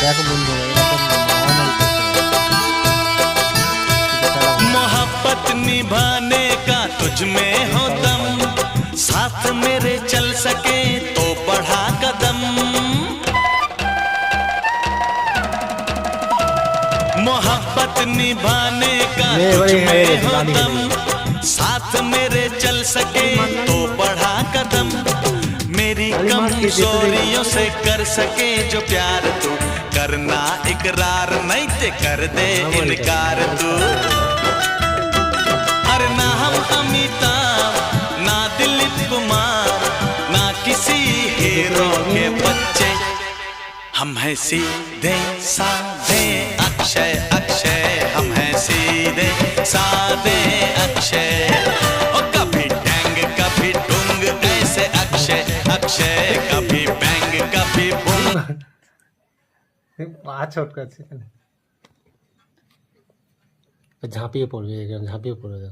দেখো বন্ধুরা এরকম মারামারি করতে হবে। मोहब्बत निभाने का तुझ में हो दम, साथ मेरे चल सके तो बढ़ा कदम। मोहब्बत निभाने का तुझ में हो दम, साथ मेरे चल सके तो बढ़ा कदम। मेरी कमजोरियों से कर सके जो प्यार तू, करना इकरार नहीं ते कर दे इनकार तू। अरे ना हम अमिताभ ना दिलीप कुमार ना किसी हीरो के बच्चे, हम हैं सीधे साधे अक्षय अक्षय, हम हैं सीधे साधे अक्षय। और कभी टैंग कभी डुंग ऐसे अक्षय अक्षय, कभी बैंग कभी बुंग। পা ছটকাচ্ছে, ঝাঁপিয়ে পড়বে, ঝাঁপিয়ে পড়বে।